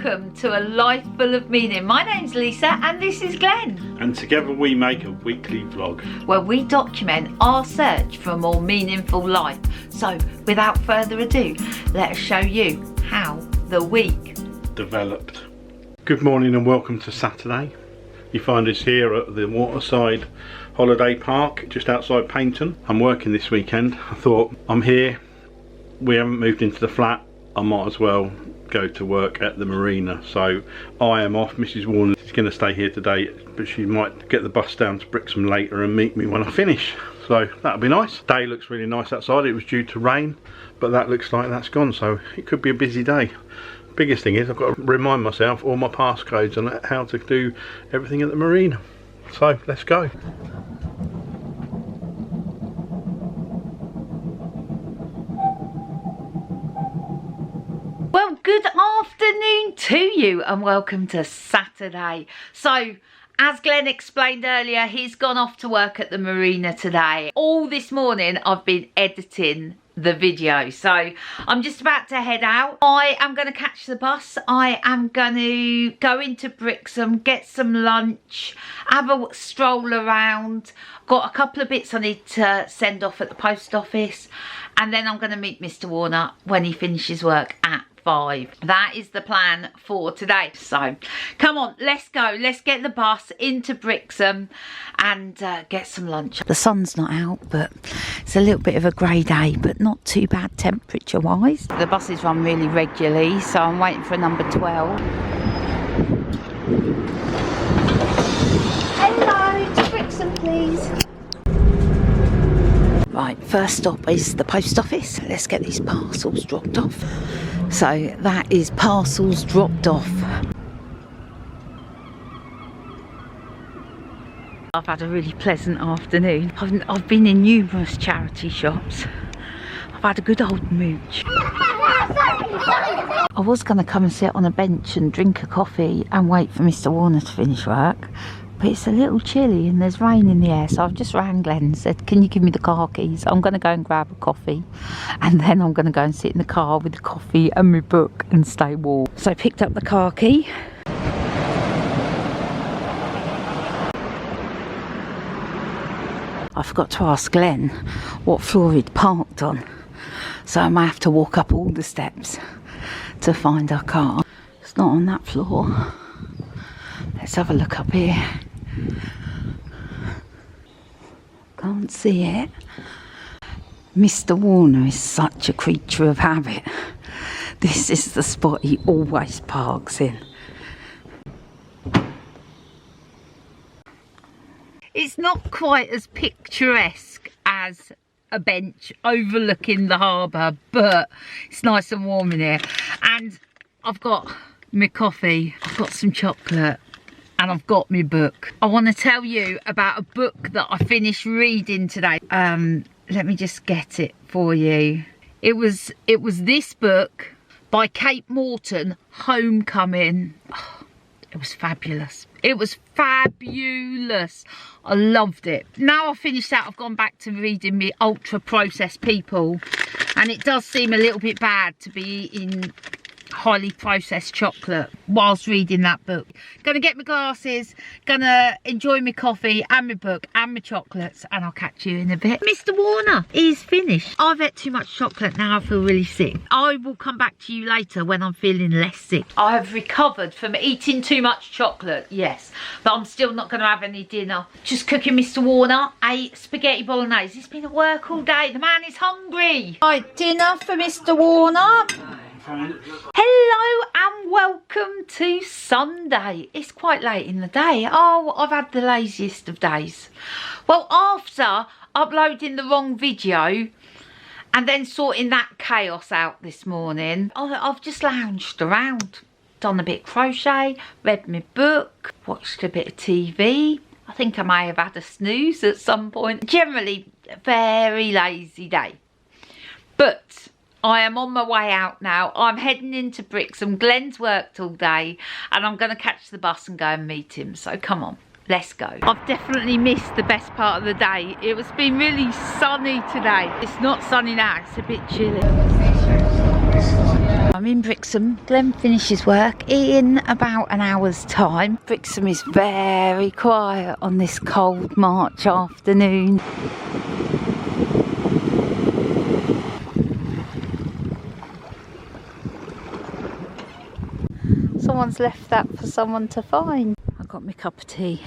welcome to A Life Full of Meaning. My name's Lisa and this is Glenn. And together we make a weekly vlog where we document our search for a more meaningful life. So without further ado, let us show you how the week developed. Good morning and welcome to Saturday. You find us here at the Waterside Holiday Park just outside Paignton. I'm working this weekend. I thought, I'm here, we haven't moved into the flat, I might as well go to work at the marina. So I am off. Mrs. Warner is going to stay here today, but she might get the bus down to Brixham later and meet me when I finish. So that'll be nice. Day looks really nice outside. It was due to rain, but that looks like that's gone, so it could be a busy day. Biggest thing is I've got to remind myself all my passcodes and how to do everything at the marina. So let's go. Well, good afternoon to you and welcome to Saturday. So, as Glenn explained earlier, he's gone off to work at the marina today. All this morning I've been editing the video, so I'm just about to head out. I am going to catch the bus. I am going to go into Brixham, get some lunch, have a stroll around. Got a couple of bits I need to send off at the post office, and then I'm going to meet Mr. Warner when he finishes work at 5. That is the plan for today. So come on, let's go. Let's get the bus into Brixham and get some lunch. The sun's not out, but it's a little bit of a grey day, but not too bad temperature wise. The buses run really regularly, so I'm waiting for number 12. Hello, to Brixham please. Right, first stop is the post office. Let's get these parcels dropped off. So that is parcels dropped off. I've had a really pleasant afternoon. I've been in numerous charity shops. I've had a good old mooch. I was going to come and sit on a bench and drink a coffee and wait for Mr. Warner to finish work, but it's a little chilly and there's rain in the air, so I've just rang Glenn and said, can you give me the car keys? I'm going to go and grab a coffee and then I'm going to go and sit in the car with the coffee and my book and stay warm. So I picked up the car key. I forgot to ask Glenn what floor he'd parked on, so I might have to walk up all the steps to find our car. It's not on that floor. Let's have a look up here. Can't see it. Mr. Warner is such a creature of habit. This is the spot he always parks in. It's not quite as picturesque as a bench overlooking the harbour, but it's nice and warm in here. And I've got my coffee, I've got some chocolate, and I've got my book. I want to tell you about a book that I finished reading today. Let me just get it for you. It was this book by Kate Morton, Homecoming. Oh, it was fabulous. It was fabulous. I loved it. Now I've finished that, I've gone back to reading me ultra processed people, and it does seem a little bit bad to be eating highly processed chocolate whilst reading that book. Gonna get my glasses, gonna enjoy my coffee and my book and my chocolates, and I'll catch you in a bit. Mr. Warner is finished. I've ate too much chocolate, now I feel really sick. I will come back to you later when I'm feeling less sick. I have recovered from eating too much chocolate, yes, but I'm still not gonna have any dinner. Just cooking Mr. Warner a spaghetti bolognese. He's been at work all day, the man is hungry. Right, dinner for Mr. Warner. Hello and welcome to Sunday. It's quite late in the day. Oh, I've had the laziest of days. Well, after uploading the wrong video and then sorting that chaos out this morning, I've just lounged around, done a bit of crochet, read my book, watched a bit of TV. I think I may have had a snooze at some point. Generally a very lazy day, but I am on my way out now. I'm heading into Brixham. Glenn's worked all day and I'm going to catch the bus and go and meet him. So come on, let's go. I've definitely missed the best part of the day. It's been really sunny today. It's not sunny now, it's a bit chilly. I'm in Brixham. Glenn finishes work in about an hour's time. Brixham is very quiet on this cold March afternoon. Someone's left that for someone to find. I got my cup of tea.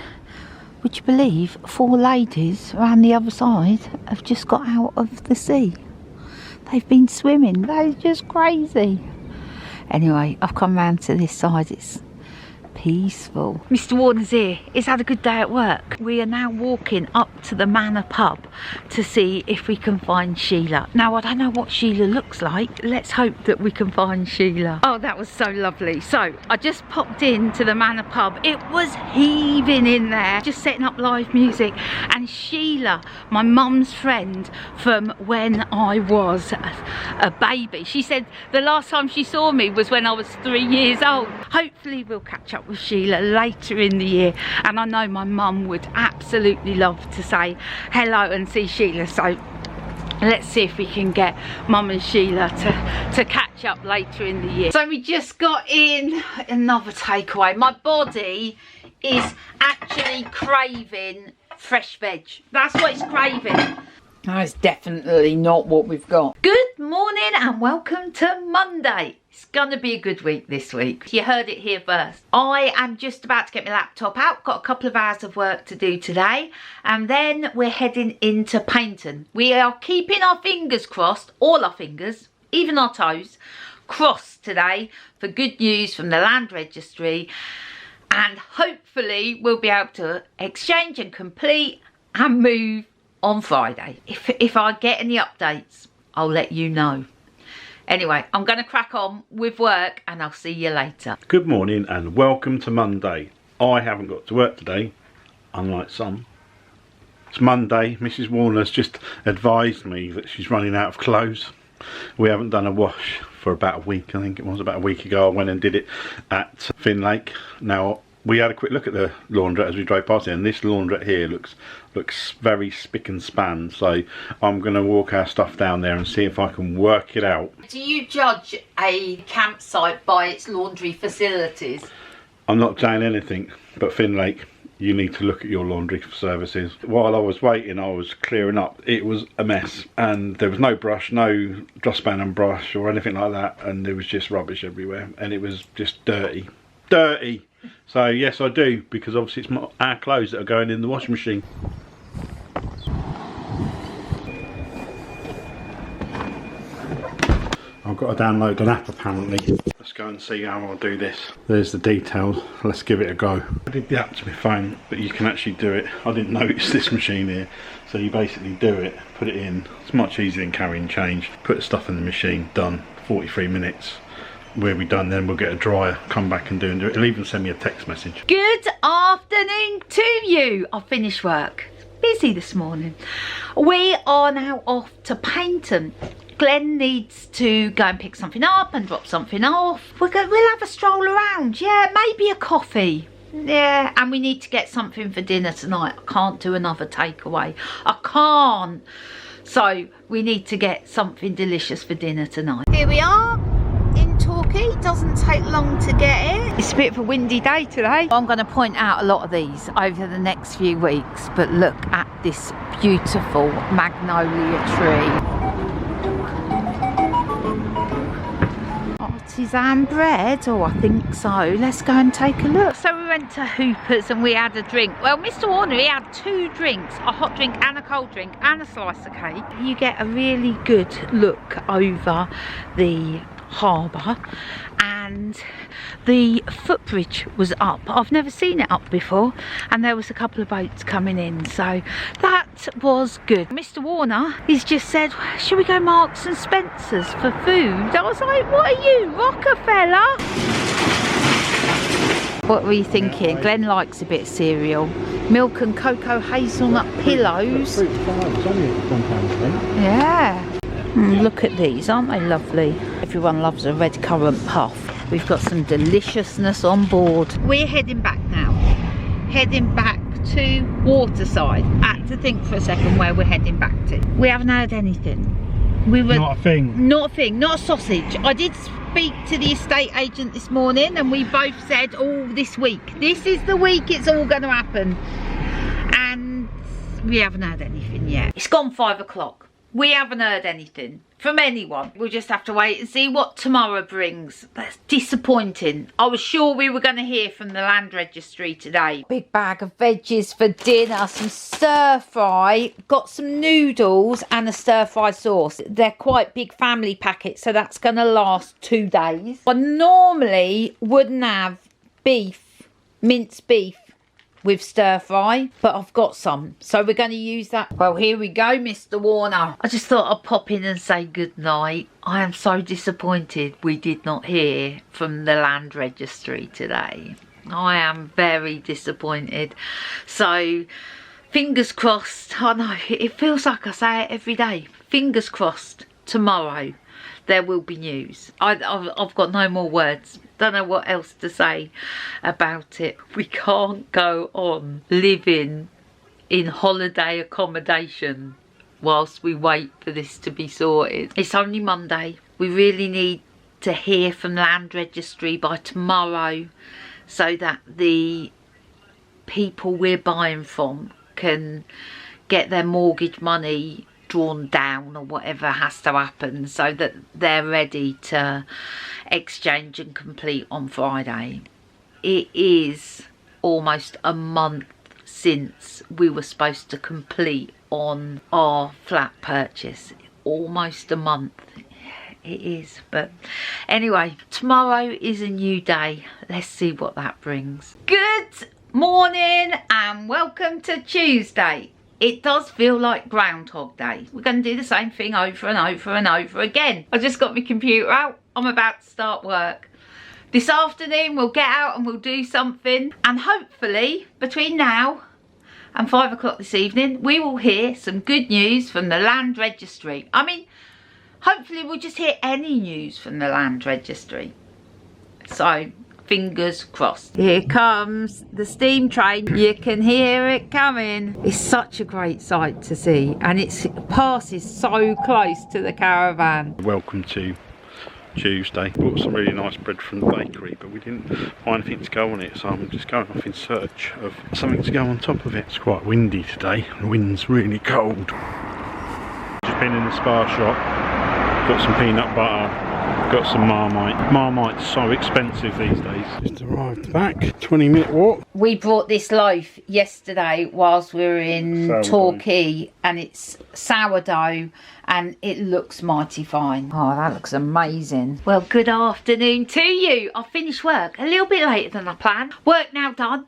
Would you believe 4 ladies around the other side have just got out of the sea? They've been swimming. They're just crazy. Anyway, I've come round to this side. It's peaceful. Mr. Warner's here. He's had a good day at work. We are now walking up to the Manor pub to see if we can find Sheila. Now, I don't know what Sheila looks like. Let's hope that we can find Sheila. Oh, that was so lovely. So I just popped into the Manor pub. It was heaving in there, just setting up live music. And Sheila, my mum's friend from when I was a baby, she said the last time she saw me was when I was 3 years old. Hopefully we'll catch up with Sheila later in the year, and I know my mum would absolutely love to say hello and see Sheila, so let's see if we can get Mum and Sheila to catch up later in the year. So we just got in another takeaway. My body is actually craving fresh veg. That's what it's craving. No, it's definitely not what we've got. Good morning and welcome to Monday. It's gonna be a good week this week. You heard it here first. I am just about to get my laptop out. Got a couple of hours of work to do today. And then we're heading into Paignton. We are keeping our fingers crossed, all our fingers, even our toes, crossed today for good news from the land registry. And hopefully we'll be able to exchange and complete and move on Friday. If I get any updates, I'll let you know. Anyway, I'm going to crack on with work and I'll see you later. Good morning and welcome to Monday. I haven't got to work today, unlike some. It's Monday. Mrs. Warner's just advised me that she's running out of clothes. We haven't done a wash for about a week. I think it was about a week ago. I went and did it at Finn Lake. Now, we had a quick look at the laundrette as we drove past it, and this laundrette here looks very spick and span, so I'm going to walk our stuff down there and see if I can work it out. Do you judge a campsite by its laundry facilities? I'm not saying anything, but Finn Lake, you need to look at your laundry services. While I was waiting, I was clearing up. It was a mess, and there was no brush, no dustpan and brush or anything like that, and there was just rubbish everywhere, and it was just dirty. So yes, I do, because obviously it's our clothes that are going in the washing machine. I've got to download an app apparently. Let's go and see how I'll do this. There's the details. Let's give it a go. I did the app to my phone, but you can actually do it. I didn't notice this machine here. So you basically do it, put it in. It's much easier than carrying change. Put the stuff in the machine, done. 43 minutes. We'll be done, then we'll get a dryer, come back and do it. It'll even send me a text message. Good afternoon to you. I've finished work. Busy this morning. We are now off to Paignton. Glenn needs to go and pick something up and drop something off. We'll have a stroll around. Yeah, maybe a coffee. Yeah, and we need to get something for dinner tonight. I can't do another takeaway. I can't. So we need to get something delicious for dinner tonight. Here we are in Torquay. Doesn't take long to get here. It's a bit of a windy day today. I'm going to point out a lot of these over the next few weeks, but look at this beautiful magnolia tree. Artisan bread? Oh, I think so. Let's go and take a look. So we went to Hoopers and we had a drink. Well, Mr. Warner, he had 2 drinks, a hot drink and a cold drink and a slice of cake. You get a really good look over the harbour, and the footbridge was up. I've never seen it up before, and there was a couple of boats coming in, so that was good. Mr. Warner, he's just said, should we go Marks and Spencer's for food? I was like, what are you, Rockefeller? What were you thinking? Glenn likes a bit of cereal. Milk and cocoa hazelnut pillows. Yeah. Look at these, aren't they lovely? Everyone loves a red currant puff. We've got some deliciousness on board. We're heading back now. Heading back to Waterside. I had to think for a second where we're heading back to. We haven't heard anything. We were not a thing. Not a thing, not a sausage. I did speak to the estate agent this morning and we both said, oh, this week. This is the week it's all going to happen. And we haven't heard anything yet. It's gone 5 o'clock. We haven't heard anything from anyone. We'll just have to wait and see what tomorrow brings. That's disappointing. I was sure we were going to hear from the land registry today. Big bag of veggies for dinner, some stir fry, got some noodles and a stir fry sauce. They're quite big family packets, so that's going to last 2 days. I normally wouldn't have beef, minced beef, with stir fry, but I've got some, so we're going to use that. Well, here we go, Mr. Warner. I just thought I'd pop in and say good night. I am so disappointed we did not hear from the land registry today. I am very disappointed. So fingers crossed. I know it feels like I say it every day. Fingers crossed tomorrow there will be news. I've got no more words. Don't know what else to say about it. We can't go on living in holiday accommodation whilst we wait for this to be sorted. It's only Monday. We really need to hear from land registry by tomorrow so that the people we're buying from can get their mortgage money drawn down or whatever has to happen so that they're ready to exchange and complete on Friday. It is almost a month since we were supposed to complete on our flat purchase. Almost a month. It is, but anyway, tomorrow is a new day. Let's see what that brings. Good morning and welcome to Tuesday. It does feel like Groundhog Day. We're going to do the same thing over and over and over again. I just got my computer out. I'm about to start work. This afternoon we'll get out and we'll do something. And hopefully between now and 5 o'clock this evening we will hear some good news from the land registry. I mean, hopefully we'll just hear any news from the land registry. So fingers crossed. Here comes the steam train. You can hear it coming. It's such a great sight to see and it passes so close to the caravan. Welcome to Tuesday. Bought some really nice bread from the bakery, but we didn't find anything to go on it, so I'm just going off in search of something to go on top of it. It's quite windy today. The wind's really cold. Just been in the Spar shop, got some peanut butter, got some Marmite. Marmite's so expensive these days. Just arrived back, 20-minute walk. We brought this loaf yesterday whilst we were in Torquay and it's sourdough and it looks mighty fine. Oh, that looks amazing. Well, good afternoon to you. I finished work a little bit later than I planned. Work now done.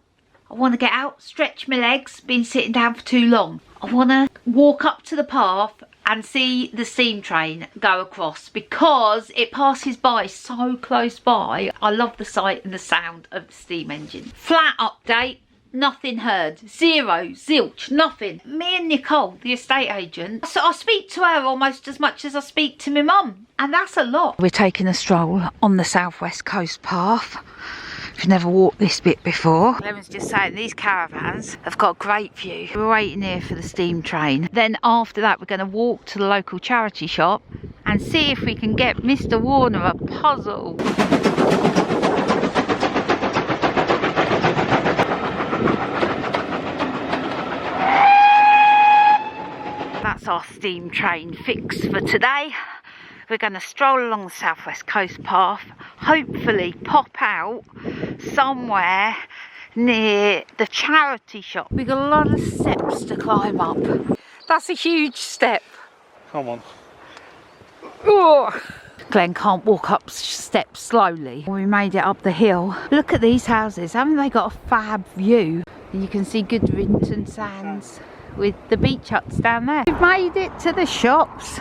I want to get out, stretch my legs, been sitting down for too long. I want to walk up to the path and see the steam train go across because it passes by so close by. I love the sight and the sound of the steam engine. Flat update, nothing heard. Zero, zilch, nothing. Me and Nicole, the estate agent, so I speak to her almost as much as I speak to my mum, and that's a lot. We're taking a stroll on the southwest coast path. I've never walked this bit before. Lemon's just saying these caravans have got a great view. We're waiting here for the steam train. Then after that we're going to walk to the local charity shop and see if we can get Mr. Warner a puzzle. That's our steam train fix for today. We're going to stroll along the southwest coast path, hopefully pop out somewhere near the charity shop. We've got a lot of steps to climb up. That's a huge step. Come on. Oh. Glenn can't walk up steps slowly. We made it up the hill. Look at these houses. Haven't they got a fab view? You can see Goodrington Sands with the beach huts down there. We've made it to the shops.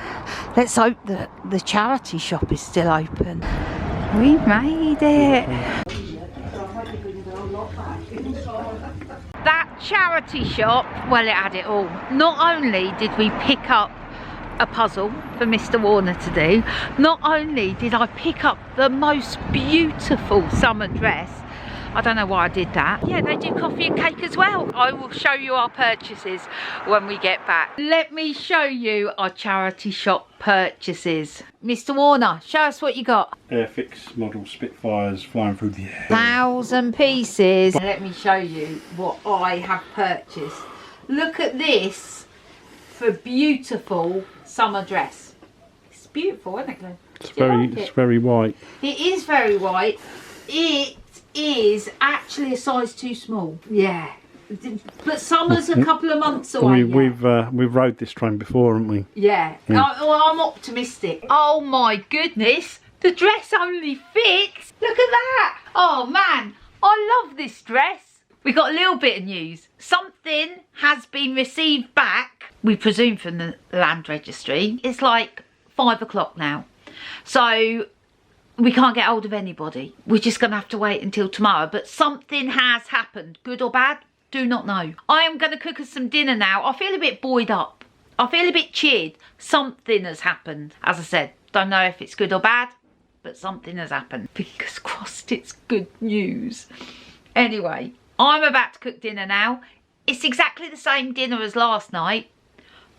Let's hope that the charity shop is still open. We made it. That charity shop, well, it had it all. Not only did we pick up a puzzle for Mr. Warner to do, not only did I pick up the most beautiful summer dress, I don't know why I did that. Yeah, they do coffee and cake as well. I will show you our purchases when we get back. Let me show you our charity shop purchases. Mr. Warner, show us what you got. Airfix model Spitfires flying through the air. 1,000 pieces. Let me show you what I have purchased. Look at this for beautiful summer dress. It's beautiful, isn't it, Glenn? It's very white. It is very white. It is actually a size too small. Yeah. But summer's a couple of months away. We've rode this train before, haven't we? Yeah. I'm optimistic. Oh my goodness. The dress only fits. Look at that. Oh man. I love this dress. We got a little bit of news. Something has been received back. We presume from the land registry. It's like 5 o'clock now. So we can't get hold of anybody. We're just going to have to wait until tomorrow. But something has happened. Good or bad? Do not know. I am going to cook us some dinner now. I feel a bit buoyed up. I feel a bit cheered. Something has happened. As I said, don't know if it's good or bad, but something has happened. Fingers crossed it's good news. Anyway, I'm about to cook dinner now. It's exactly the same dinner as last night,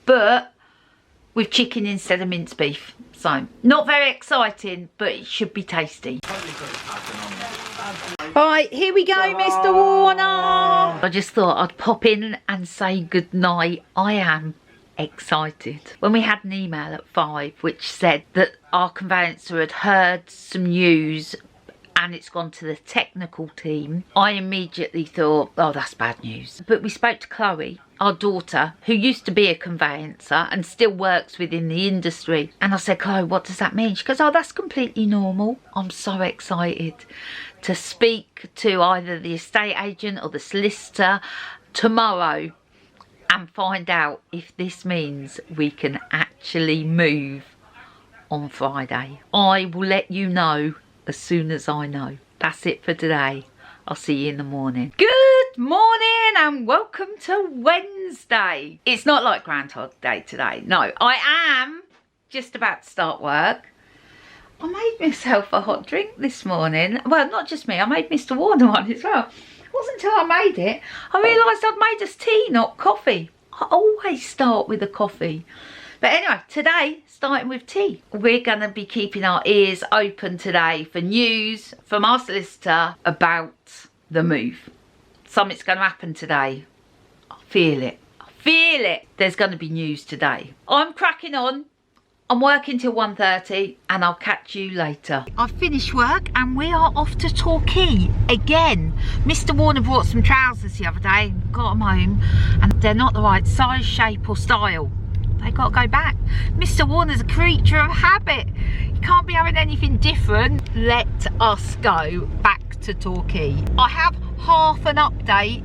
but with chicken instead of minced beef. So, not very exciting, but it should be tasty. Right, here we go, Mr. Warner. I just thought I'd pop in and say good night. I am excited. When we had an email at 5 which said that our conveyancer had heard some news and it's gone to the technical team, I immediately thought, oh, that's bad news. But we spoke to Chloe, our daughter, who used to be a conveyancer and still works within the industry. And I said, Chloe, what does that mean? She goes, oh, that's completely normal. I'm so excited to speak to either the estate agent or the solicitor tomorrow and find out if this means we can actually move on Friday. I will let you know as soon as I know. That's it for today. I'll see you in the morning. Good morning and welcome to Wednesday. It's not like Groundhog Day today. No, I am just about to start work. I made myself a hot drink this morning. Well, not just me. I made Mr. Warner one as well. It wasn't until I made it I realised I'd made us tea, not coffee. I always start with a coffee. But anyway, today, starting with tea. We're going to be keeping our ears open today for news from our solicitor about the move. Something's going to happen today. I feel it. I feel it. There's going to be news today. I'm cracking on. I'm working till 1:30 and I'll catch you later. I've finished work and we are off to Torquay again. Mr. Warner brought some trousers the other day, got them home, and they're not the right size, shape or style. They got to go back. Mr. Warner's a creature of habit. You can't be having anything different. Let us go back to Torquay. I have half an update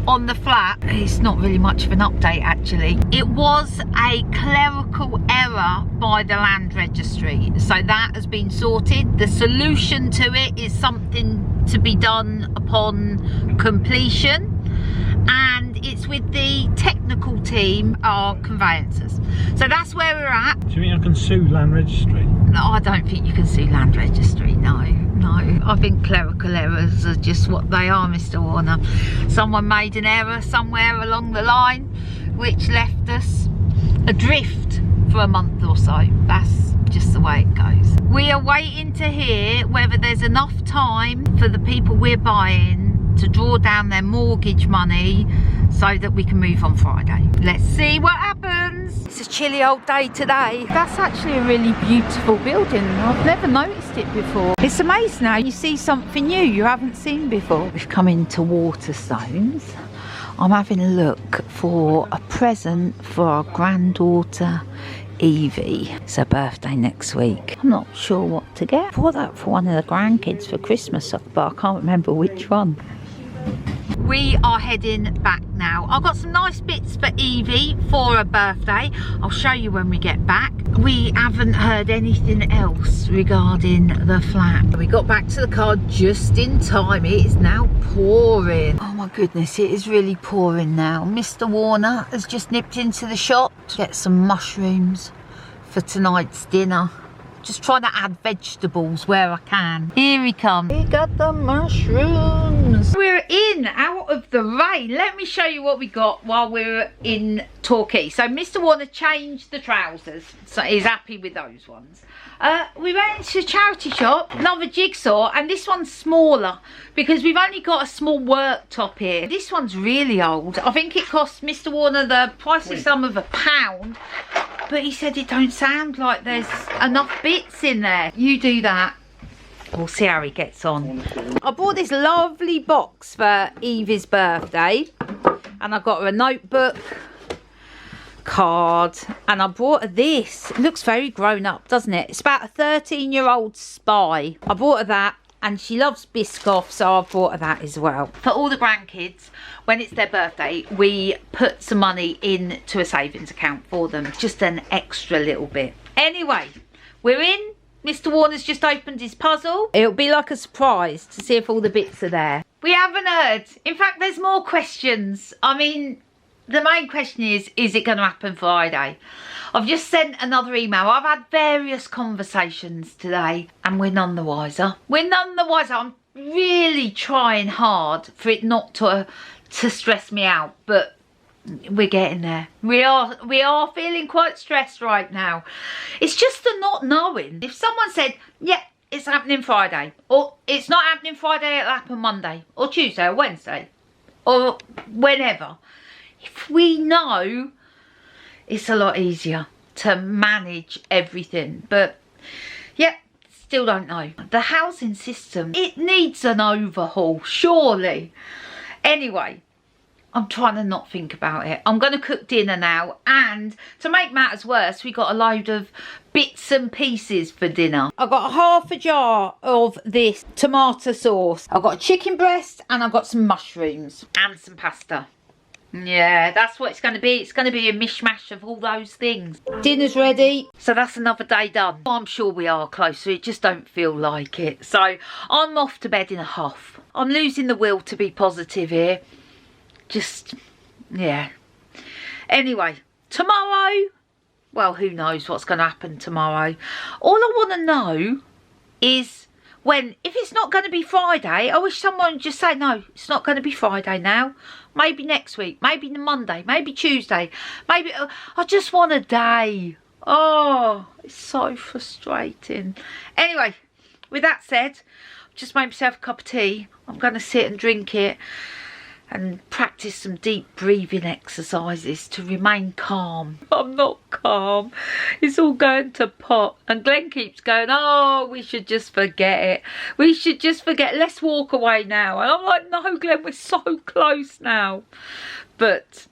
on the flat. It's not really much of an update actually. It was a clerical error by the land registry, so that has been sorted. The solution to it is something to be done upon completion, and it's with the technical team, our conveyancers. So that's where we're at. Do you mean I can sue land registry? No, I don't think you can sue land registry, no. I think clerical errors are just what they are, Mr. Warner. Someone made an error somewhere along the line which left us adrift for a month or so. That's just the way it goes. We are waiting to hear whether there's enough time for the people we're buying to draw down their mortgage money so that we can move on Friday. Let's see what happens. It's a chilly old day today. That's actually a really beautiful building. I've never noticed it before. It's amazing now you see something new you haven't seen before. We've come into Waterstones. I'm having a look for a present for our granddaughter Evie. It's her birthday next week. I'm not sure what to get. I bought that for one of the grandkids for Christmas, but I can't remember which one. We are heading back now. I've got some nice bits for Evie for her birthday. I'll show you when we get back. We haven't heard anything else regarding the flat. We got back to the car just in time. It is now pouring. Oh my goodness, it is really pouring now. Mr. Warner has just nipped into the shop to get some mushrooms for tonight's dinner. Just trying to add vegetables where I can. Here he comes. We got the mushrooms. We're in, out of the rain. Let me show you what we got while we're in Torquay. So Mr. Warner changed the trousers, so he's happy with those ones. We went into a charity shop, another jigsaw, and this one's smaller because we've only got a small worktop here. This one's really old. I think it cost Mr. Warner the pricey sum of £1, but he said it don't sound like there's enough bits in there. You do that. We'll see how he gets on. I bought this lovely box for Evie's birthday, and I got her a notebook, card, and I brought her this. It looks very grown up, doesn't it? It's about a 13-year-old spy. I brought her that, and she loves Biscoff, so I brought her that as well. For all the grandkids, when it's their birthday, we put some money into a savings account for them, just an extra little bit. Anyway, we're in. Mr. Warner's just opened his puzzle. It'll be like a surprise to see if all the bits are there. We haven't heard. In fact, there's more questions. I mean, the main question is it going to happen Friday? I've just sent another email. I've had various conversations today, and we're none the wiser. We're none the wiser. I'm really trying hard for it not to stress me out, but we're getting there. We are feeling quite stressed right now. It's just the not knowing. If someone said, yeah, it's happening Friday, or it's not happening Friday, it'll happen Monday or Tuesday or Wednesday or whenever, if we know, it's a lot easier to manage everything. But yeah, still don't know. The housing system, it needs an overhaul, surely. Anyway, I'm trying to not think about it. I'm going to cook dinner now, and to make matters worse, we got a load of bits and pieces for dinner. I've got half a jar of this tomato sauce. I've got a chicken breast, and I've got some mushrooms and some pasta. Yeah, that's what it's going to be. It's going to be a mishmash of all those things. Dinner's ready, so that's another day done. I'm sure we are closer. It just don't feel like it. So I'm off to bed in a huff. I'm losing the will to be positive here. Just, yeah. Anyway, tomorrow, well, who knows what's going to happen tomorrow. All I want to know is when, if it's not going to be Friday, I wish someone would just say, no, it's not going to be Friday now. Maybe next week, maybe Monday, maybe Tuesday, maybe, I just want a day. Oh, it's so frustrating. Anyway, with that said, I've just made myself a cup of tea. I'm going to sit and drink it and practice some deep breathing exercises to remain calm. I'm not calm. It's all going to pot. And Glenn keeps going, oh, we should just forget it. We should just forget. Let's walk away now. And I'm like, no, Glenn, we're so close now. But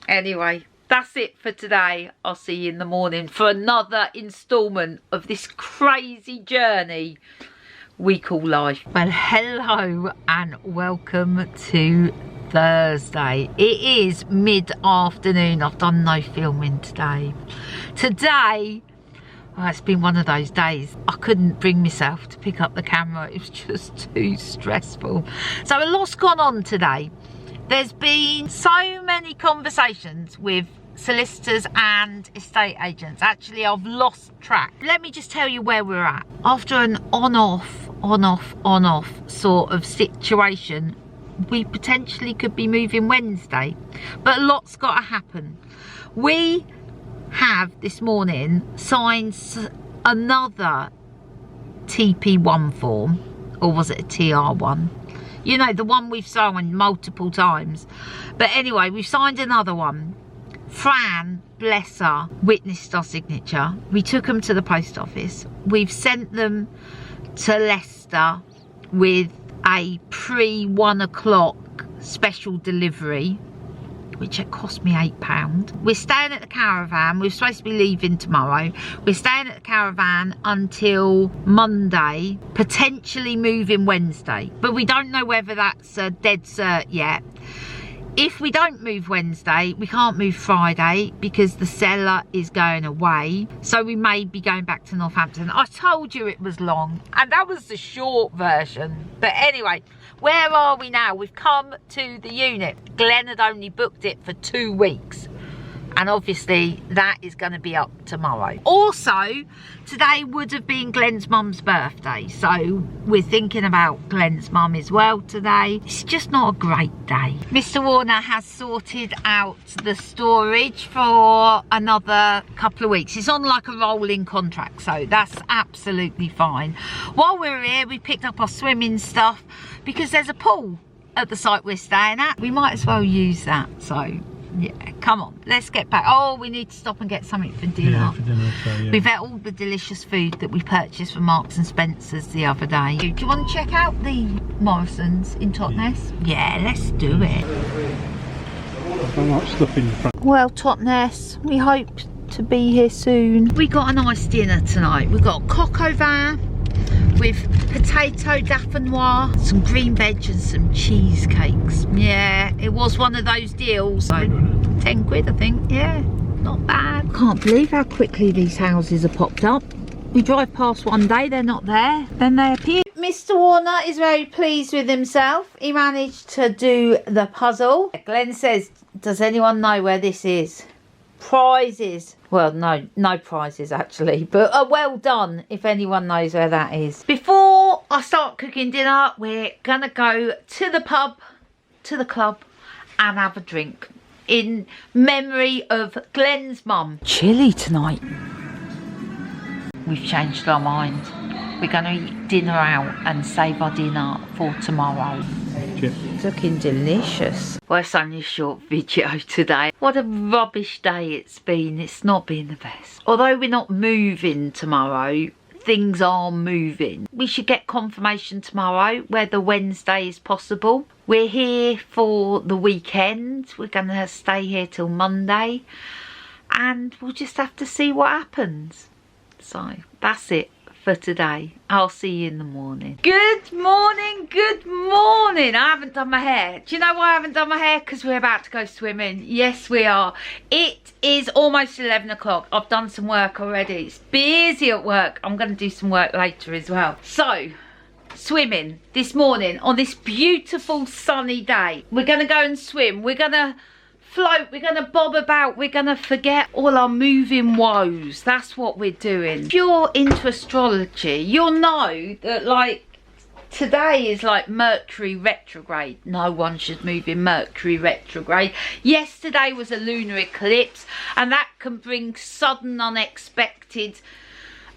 anyway, that's it for today. I'll see you in the morning for another instalment of this crazy journey we call life. Well, hello and welcome to Thursday. It is mid-afternoon. I've done no filming today. Today, oh, it's been one of those days. I couldn't bring myself to pick up the camera. It was just too stressful. So a lot's gone on today. There's been so many conversations with solicitors and estate agents. Actually, I've lost track. Let me just tell you where we're at. After an on-off sort of situation, we potentially could be moving Wednesday, but a lot's got to happen. We have this morning signed another TP1 form, or was it a TR1? You know, the one we've signed multiple times. But anyway, we've signed another one. Fran, bless her, witnessed our signature. We took them to the post office. We've sent them to Leicester with a pre-1 o'clock special delivery, which it cost me £8. We're staying at the caravan. We're supposed to be leaving tomorrow. We're staying at the caravan until Monday, potentially moving Wednesday, but we don't know whether that's a dead cert yet. If we don't move Wednesday, we can't move Friday because the seller is going away. So we may be going back to Northampton. I told you it was long, and that was the short version. But anyway, where are we now? We've come to the unit. Glenn had only booked it for 2 weeks. and obviously that is going to be up tomorrow. Also, today would have been Glenn's mum's birthday, so we're thinking about Glenn's mum as well today. It's just not a great day. Mr. Warner has sorted out the storage for another couple of weeks. It's on like a rolling contract, so that's absolutely fine. While we're here, we picked up our swimming stuff because there's a pool at the site we're staying at. We might as well use that, so yeah, come on, let's get back. Oh, we need to stop and get something for dinner. Yeah, for dinner, so, yeah. We've had all the delicious food that we purchased from Marks and Spencer's the other day. Do you want to check out the Morrison's in Totnes? Yeah, let's do it. So much stuff in the front. Well, Totnes, we hope to be here soon. We got a nice dinner tonight. We got coq au vin with potato dauphinoise, some green veg and some cheesecakes. Yeah, it was one of those deals. So 10 quid, I think. Yeah, not bad. Can't believe how quickly these houses have popped up. We drive past one day, they're not there, then they appear. Mr. Warner is very pleased with himself. He managed to do the puzzle. Glenn says, does anyone know where this is? Prizes. Well, no prizes actually, but well done if anyone knows where that is. Before I start cooking dinner, we're gonna go to the pub, to the club, and have a drink in memory of Glenn's mum. Chilly tonight. We've changed our mind. We're gonna eat dinner out and save our dinner for tomorrow. It's looking delicious. Well, it's only a short video today. What a rubbish day it's been. It's not been the best. Although we're not moving tomorrow, things are moving. We should get confirmation tomorrow whether Wednesday is possible. We're here for the weekend. We're gonna stay here till Monday, and we'll just have to see what happens. So that's it for today. I'll see you in the morning. Good morning, good morning. I haven't done my hair. Do you know why I haven't done my hair? Because we're about to go swimming. Yes, we are. It is almost 11 o'clock. I've done some work already. It's busy at work. I'm going to do some work later as well. So, swimming this morning on this beautiful sunny day. We're going to go and swim. We're going to float, we're gonna bob about, we're gonna forget all our moving woes. That's what we're doing. If you're into astrology, you'll know that like today is like Mercury retrograde. No one should move in Mercury retrograde. Yesterday was a lunar eclipse, and that can bring sudden unexpected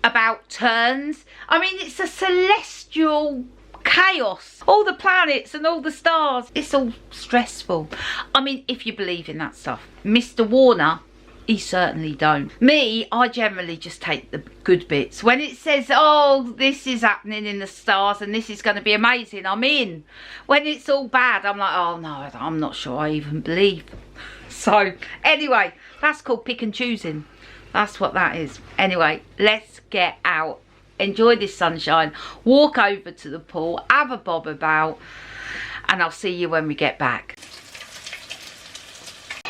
about turns. I mean, it's a celestial chaos. All the planets and all the stars, it's all stressful. I mean, if you believe in that stuff. Mr. Warner, he certainly don't. Me, I generally just take the good bits. When it says, oh, this is happening in the stars and this is going to be amazing, I'm in. When it's all bad, I'm like, oh no, I'm not sure I even believe. So anyway, that's called pick and choosing. That's what that is. Anyway, let's get out. Enjoy this sunshine, walk over to the pool, have a bob about, and I'll see you when we get back.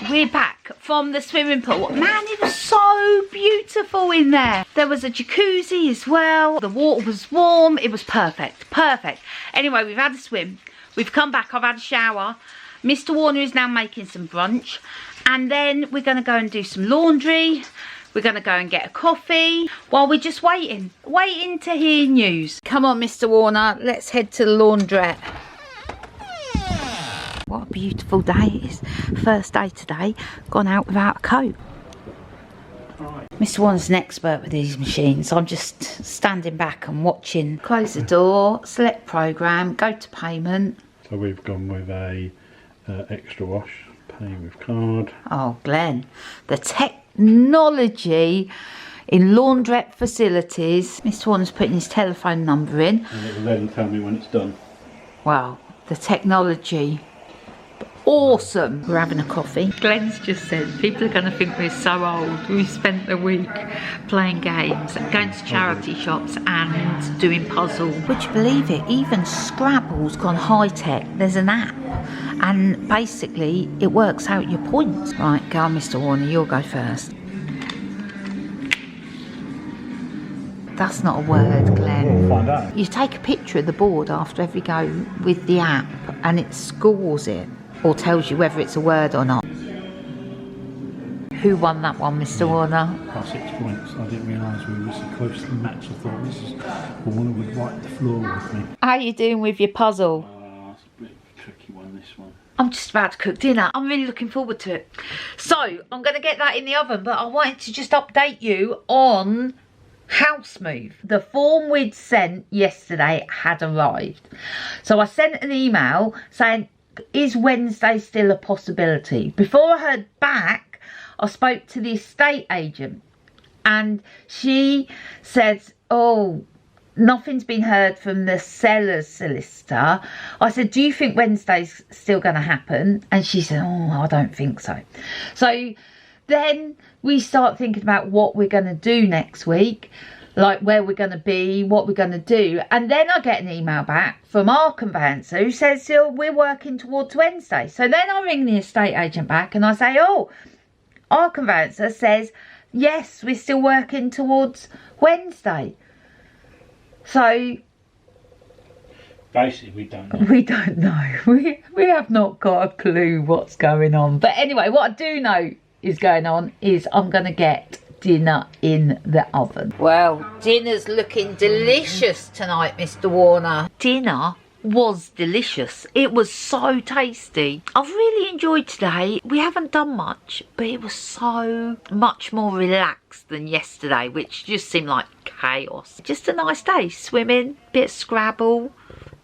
We're back from the swimming pool. Man, it was so beautiful in there. There was a jacuzzi as well. The water was warm. It was perfect, perfect. Anyway, we've had a swim. We've come back. I've had a shower. Mr. Warner is now making some brunch. And then we're going to go and do some laundry. We're going to go and get a coffee while we're just waiting to hear news. Come on, Mr. Warner, let's head to the laundrette. What a beautiful day it is. First day today, gone out without a coat. Mr. Warner's an expert with these machines. I'm just standing back and watching. Close the door, select programme, go to payment. So we've gone with a extra wash, pay with card. Oh, Glenn, the technology in laundrette facilities. Mr. Warner's putting his telephone number in. And it will then tell me when it's done. Wow, the technology. Awesome. We're having a coffee. Glenn's just said people are going to think we're so old. We've spent the week playing games, going to charity shops and doing puzzles. Would you believe it? Even Scrabble's gone high tech. There's an app and basically it works out your points. Right, go on, Mr. Warner, you'll go first. That's not a word, Glenn. We'll find out. You take a picture of the board after every go with the app and it scores it or tells you whether it's a word or not. Who won that one, Mr. Warner? By 6 points. I didn't realise we were so closely matched. I thought this is Warner would wipe the floor with me. How are you doing with your puzzle? It's a bit of a tricky one, this one. I'm just about to cook dinner. I'm really looking forward to it. So, I'm going to get that in the oven, but I wanted to just update you on house move. The form we'd sent yesterday had arrived. So I sent an email saying, is Wednesday still a possibility? Before I heard back, I spoke to the estate agent and she said, oh, nothing's been heard from the seller's solicitor. I said, do you think Wednesday's still going to happen? And she said, oh, I don't think so. So then we start thinking about what we're going to do next week, like where we're going to be, what we're going to do. And then I get an email back from our conveyancer who says, oh, we're working towards Wednesday. So then I ring the estate agent back and I say, oh, our conveyancer says, yes, we're still working towards Wednesday. So basically we don't know. We don't know. We have not got a clue what's going on. But anyway, what I do know is going on is I'm going to get dinner in the oven. Well, dinner's looking delicious tonight, Mr. Warner. Dinner was delicious. It was so tasty. I've really enjoyed today. We haven't done much, but it was so much more relaxed than yesterday, which just seemed like chaos. Just a nice day. Swimming, bit of Scrabble,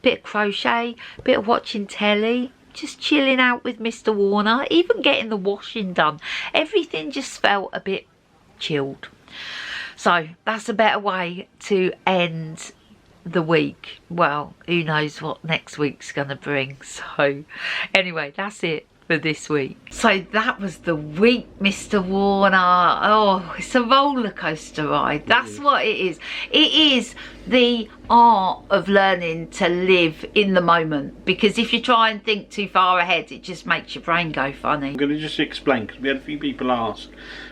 bit of crochet, bit of watching telly, just chilling out with Mr. Warner, even getting the washing done. Everything just felt a bit chilled. So that's a better way to end the week. Well, who knows what next week's gonna bring. So anyway, that's it for this week. So that was the week, Mr. Warner. Oh, it's a roller coaster ride. That's what it is. It is the art of learning to live in the moment, because if you try and think too far ahead, it just makes your brain go funny. I'm going to just explain, because we had a few people ask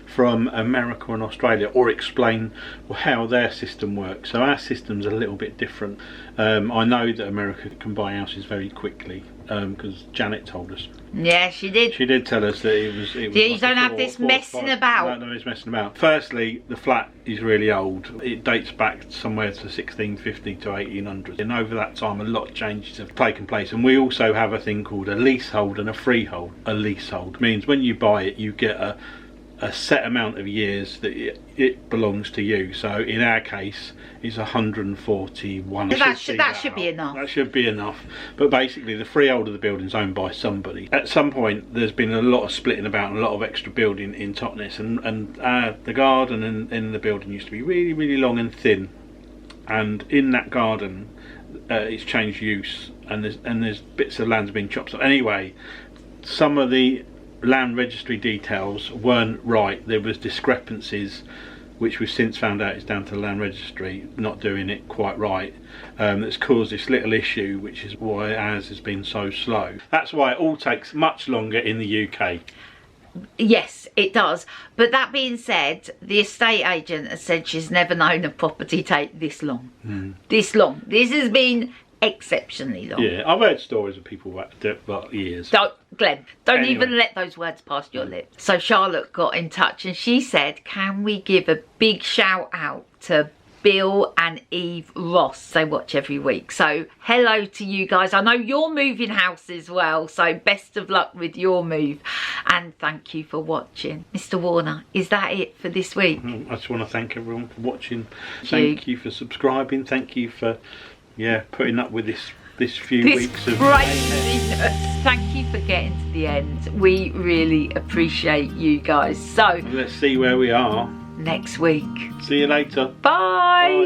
from America and Australia, or explain how their system works. So our system's a little bit different. I know that America can buy houses very quickly, because Janet told us. Yeah, she did. She did tell us that it was yeah, you don't have this messing about. No, it's messing about. Firstly, the flat is really old. It dates back somewhere to 1650 to 1800. And over that time, a lot of changes have taken place. And we also have a thing called a leasehold and a freehold. A leasehold means when you buy it, you get a set amount of years that it belongs to you. So in our case, it's 141. That should be enough. That should be enough. But basically, the freehold of the building is owned by somebody. At some point, there's been a lot of splitting about and a lot of extra building in Totnes, and the garden in the building used to be really, really long and thin. And in that garden, it's changed use, and there's bits of land's been chopped up. Anyway, some of the land registry details weren't right. There was discrepancies, which we've since found out is down to the land registry not doing it quite right. That's caused this little issue, which is why ours has been so slow. That's why it all takes much longer in the UK. Yes, it does. But that being said, the estate agent has said she's never known a property take this long. This long. This has been exceptionally long. Yeah, I've heard stories of people about years. Glenn, don't even let those words past your lips. So Charlotte got in touch and she said, can we give a big shout out to Bill and Eve Ross? They watch every week. So hello to you guys. I know you're moving house as well, so best of luck with your move. And thank you for watching. Mr. Warner, is that it for this week? I just want to thank everyone for watching. Thank you for subscribing. Thank you for putting up with this few weeks of craziness. Thank you for getting to the end. We really appreciate you guys. So let's see where we are next week. See you later. Bye.